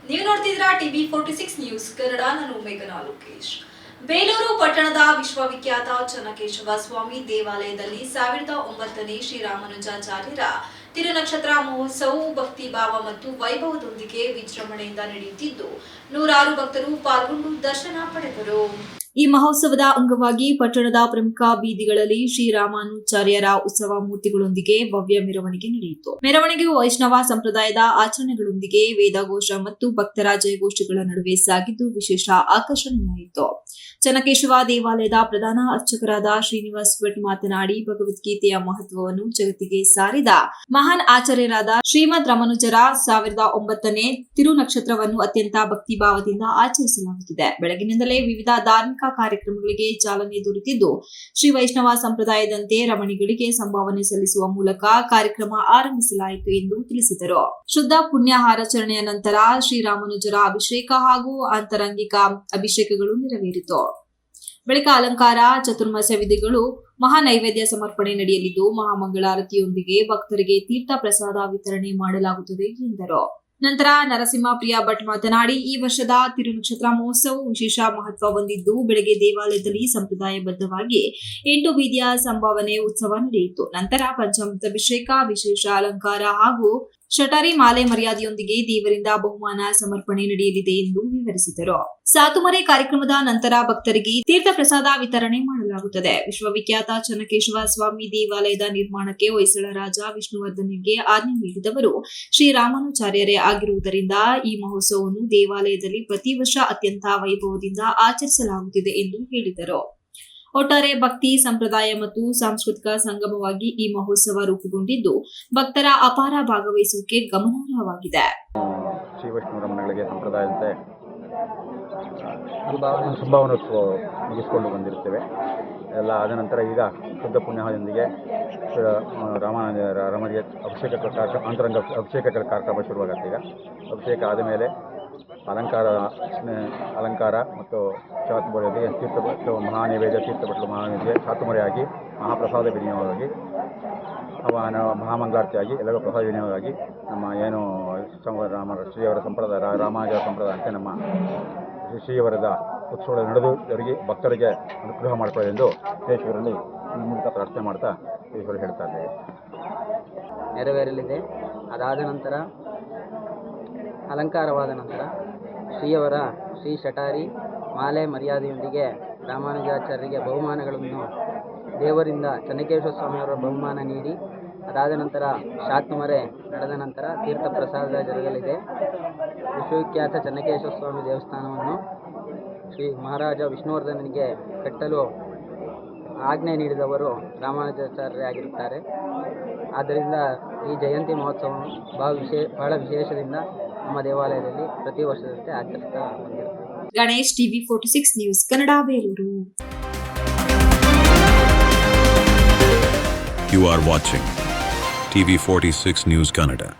ನೀವು ನೋಡ್ತಿದ್ದೀರಾ TV46 news Kannada. ನಾನು ಮೇಘನಾ ಲೋಕೇಶ್. ಬೇಲೂರು ಪಟ್ಟಣದ ವಿಶ್ವವಿಖ್ಯಾತ ಚನ್ನಕೇಶವ ಸ್ವಾಮಿ ದೇವಾಲಯದಲ್ಲಿ 2009ನೇ ಶ್ರೀರಾಮಾನುಜಾಚಾರ್ಯರ ತಿರುನಕ್ಷತ್ರ ಮಹೋತ್ಸವವು ಭಕ್ತಿ ಭಾವ ಮತ್ತು ವೈಭವದೊಂದಿಗೆ ವಿಜೃಂಭಣೆಯಿಂದ ನಡೆಯುತ್ತಿದ್ದು ನೂರಾರು ಭಕ್ತರು ಪಾಲ್ಗೊಂಡು ದರ್ಶನ ಪಡೆದರು. ಈ ಮಹೋತ್ಸವದ ಅಂಗವಾಗಿ ಪಟ್ಟಣದ ಪ್ರಮುಖ ಬೀದಿಗಳಲ್ಲಿ ಶ್ರೀರಾಮಾನುಜಾಚಾರ್ಯರ ಉತ್ಸವ ಮೂರ್ತಿಗಳೊಂದಿಗೆ ಭವ್ಯ ಮೆರವಣಿಗೆ ನಡೆಯಿತು. ಮೆರವಣಿಗೆಯು ವೈಷ್ಣವ ಸಂಪ್ರದಾಯದ ಆಚರಣೆಗಳೊಂದಿಗೆ ವೇದಘೋಷ ಮತ್ತು ಭಕ್ತರ ಜಯಘೋಷಗಳ ನಡುವೆ ಸಾಗಿದ್ದು ವಿಶೇಷ ಆಕರ್ಷಣೆಯಾಯಿತು. ಚನ್ನಕೇಶವ ದೇವಾಲಯದ ಪ್ರಧಾನ ಅರ್ಚಕರಾದ ಶ್ರೀನಿವಾಸ್ ಭಟ್ ಮಾತನಾಡಿ, ಭಗವದ್ಗೀತೆಯ ಮಹತ್ವವನ್ನು ಜಗತ್ತಿಗೆ ಸಾರಿದ ಮಹಾನ್ ಆಚಾರ್ಯರಾದ ಶ್ರೀಮದ್ ರಾಮಾನುಜರ 2009ನೇ ತಿರುನಕ್ಷತ್ರವನ್ನು ಅತ್ಯಂತ ಭಕ್ತಿಭಾವದಿಂದ ಆಚರಿಸಲಾಗುತ್ತಿದೆ. ಬೆಳಗಿನಿಂದಲೇ ವಿವಿಧ ಧಾರ್ಮಿಕ ಕಾರ್ಯಕ್ರಮಗಳಿಗೆ ಚಾಲನೆ ದೊರೆತಿದ್ದು, ಶ್ರೀ ವೈಷ್ಣವ ಸಂಪ್ರದಾಯದಂತೆ ರಮಣಿಗಳಿಗೆ ಸಂಭಾವನೆ ಸಲ್ಲಿಸುವ ಮೂಲಕ ಕಾರ್ಯಕ್ರಮ ಆರಂಭಿಸಲಾಯಿತು ಎಂದು ತಿಳಿಸಿದರು. ಶುದ್ಧ ಪುಣ್ಯಾಹಾರಾಚರಣೆಯ ನಂತರ ಶ್ರೀರಾಮಾನುಜರ ಅಭಿಷೇಕ ಹಾಗೂ ಆಂತರಂಗಿಕ ಅಭಿಷೇಕಗಳು ನೆರವೇರಿತು. ಬಳಿಕ ಅಲಂಕಾರ, ಚತುರ್ಮಾಸ್ಯ ವಿಧಿಗಳು, ಮಹಾ ನೈವೇದ್ಯ ಸಮರ್ಪಣೆ ನಡೆಯಲಿದ್ದು ಮಹಾಮಂಗಳಾರತಿಯೊಂದಿಗೆ ಭಕ್ತರಿಗೆ ತೀರ್ಥ ಪ್ರಸಾದ ವಿತರಣೆ ಮಾಡಲಾಗುತ್ತದೆ ಎಂದರು. ನಂತರ ನರಸಿಂಹ ಪ್ರಿಯ ಭಟ್ ಮಾತನಾಡಿ, ಈ ವರ್ಷದ ತಿರುನಕ್ಷತ್ರ ಮಹೋತ್ಸವ ವಿಶೇಷ ಮಹತ್ವ ಹೊಂದಿದ್ದು, ಬೆಳಗ್ಗೆ ದೇವಾಲಯದಲ್ಲಿ ಸಂಪ್ರದಾಯಬದ್ಧವಾಗಿ 8 ಬೀದಿಯ ಸಂಭಾವನೆ ಉತ್ಸವ ನಡೆಯಿತು. ನಂತರ ಪಂಚಾಮೃತಾಭಿಷೇಕ, ವಿಶೇಷ ಅಲಂಕಾರ ಹಾಗೂ ಶಟಾರಿ ಮಾಲೆ ಮರ್ಯಾದೆಯೊಂದಿಗೆ ದೇವರಿಂದ ಬಹುಮಾನ ಸಮರ್ಪಣೆ ನಡೆಯಲಿದೆ ಎಂದು ವಿವರಿಸಿದರು. ಸಾತುಮರೆ ಕಾರ್ಯಕ್ರಮದ ನಂತರ ಭಕ್ತರಿಗೆ ತೀರ್ಥ ಪ್ರಸಾದ ವಿತರಣೆ ಮಾಡಲಾಗುತ್ತದೆ. ವಿಶ್ವವಿಖ್ಯಾತ ಚನ್ನಕೇಶವ ಸ್ವಾಮಿ ದೇವಾಲಯದ ನಿರ್ಮಾಣಕ್ಕೆ ಹೊಯ್ಸಳ ರಾಜ ವಿಷ್ಣುವರ್ಧನ್ಗೆ ಆಜ್ಞೆ ನೀಡಿದವರು ಶ್ರೀರಾಮಾನುಜಾಚಾರ್ಯರೇ ಆಗಿರುವುದರಿಂದ ಈ ಮಹೋತ್ಸವವನ್ನು ದೇವಾಲಯದಲ್ಲಿ ಪ್ರತಿ ವರ್ಷ ಅತ್ಯಂತ ವೈಭವದಿಂದ ಆಚರಿಸಲಾಗುತ್ತಿದೆ ಎಂದು ಹೇಳಿದರು. ಒಟ್ಟಾರೆ ಭಕ್ತಿ, ಸಂಪ್ರದಾಯ ಮತ್ತು ಸಾಂಸ್ಕೃತಿಕ ಸಂಗಮವಾಗಿ ಈ ಮಹೋತ್ಸವ ರೂಪುಗೊಂಡಿದ್ದು ಭಕ್ತರ ಅಪಾರ ಭಾಗವಹಿಸುವಿಕೆ ಗಮನಾರ್ಹವಾಗಿದೆ. ಶ್ರೀ ವೈಷ್ಣವ ರಮಣಗಳಿಗೆ ಸಂಪ್ರದಾಯದಂತೆ ಸಂಭಾವನೋತ್ಸವ ಮುಗಿಸಿಕೊಂಡು ಬಂದಿರುತ್ತೇವೆ. ಎಲ್ಲ ಆದ ನಂತರ ಈಗ ಶುದ್ಧ ಪುಣ್ಯದೊಂದಿಗೆ ರಾಮನಿಗೆ ಅಂತರಂಗ ಅಭಿಷೇಕಗಳ ಕಾರ್ಯಕ್ರಮ ಶುರುವಾಗುತ್ತೆ. ಈಗ ಅಭಿಷೇಕ ಆದ ಮೇಲೆ ಅಲಂಕಾರ ಮತ್ತು ಚಾತುಮರೆಯಾಗಿ ತೀರ್ಥಭಟ್ಟು ಮಹಾನೈವೇದ್ಯ ತೀರ್ಥಭಟ್ಟು ಮಹಾನೈವೇದ್ಯ ಚಾತುಮರೆಯಾಗಿ ಮಹಾಪ್ರಸಾದ ವಿನಿಯೋಗವಾಗಿ ಮಹಾಮಂಗಳಾರತಿಯಾಗಿ ಎಲ್ಲರಿಗೂ ಪ್ರಸಾದ ವಿನಿಯೋಗವಾಗಿ ನಮ್ಮ ಏನು ಶ್ರೀಯವರ ಸಂಪ್ರದಾಯ ರಾಮಾನುಜರ ಸಂಪ್ರದಾಯ ಅಂತೆ ನಮ್ಮ ಶ್ರೀಯವರದ ಉತ್ಸವಗಳು ನಡೆದು ಅವರಿಗೆ ಭಕ್ತರಿಗೆ ಅನುಗ್ರಹ ಮಾಡಿಕೊಳ್ಳಿ ಎಂದು ಈಶ್ವರಲ್ಲಿ ಮೂಲಕ ಪ್ರಾರ್ಥನೆ ಮಾಡ್ತಾ ಈಶ್ವರ ಹೇಳ್ತಾ ಇದ್ದೇವೆ. ನೆರವೇರಲಿದೆ. ಅದಾದ ನಂತರ ಅಲಂಕಾರವಾದ ನಂತರ ಶ್ರೀಯವರ ಶ್ರೀ ಶಟಾರಿ ಮಾಲೆ ಮರ್ಯಾದೆಯೊಂದಿಗೆ ರಾಮಾನುಜಾಚಾರ್ಯರಿಗೆ ಬಹುಮಾನಗಳನ್ನು ದೇವರಿಂದ ಚನ್ನಕೇಶವ ಸ್ವಾಮಿಯವರ ಬಹುಮಾನ ನೀಡಿ, ಅದಾದ ನಂತರ ಶಾತುಮರೆ ನಡೆದ ನಂತರ ತೀರ್ಥ ಪ್ರಸಾದ ಜರುಗಲಿದೆ. ವಿಶ್ವವಿಖ್ಯಾತ ಚನ್ನಕೇಶವ ಸ್ವಾಮಿ ದೇವಸ್ಥಾನವನ್ನು ಶ್ರೀ ಮಹಾರಾಜ ವಿಷ್ಣುವರ್ಧನನಿಗೆ ಕಟ್ಟಲು ಆಜ್ಞೆ ನೀಡಿದವರು ರಾಮಾನುಜಾಚಾರ್ಯರೇ ಆಗಿರುತ್ತಾರೆ. ಆದ್ದರಿಂದ ಈ ಜಯಂತಿ ಮಹೋತ್ಸವವನ್ನು ಬಹಳ ವಿಶೇಷದಿಂದ ನಮ್ಮ ದೇವಾಲಯದಲ್ಲಿ ಪ್ರತಿ ವರ್ಷದಂತೆ ಆಚರಿಸ್ತಾ ಬಂದಿರುತ್ತೇವೆ. Ganesh, TV46 news Kannada, Belur. You are watching TV46 News Kannada.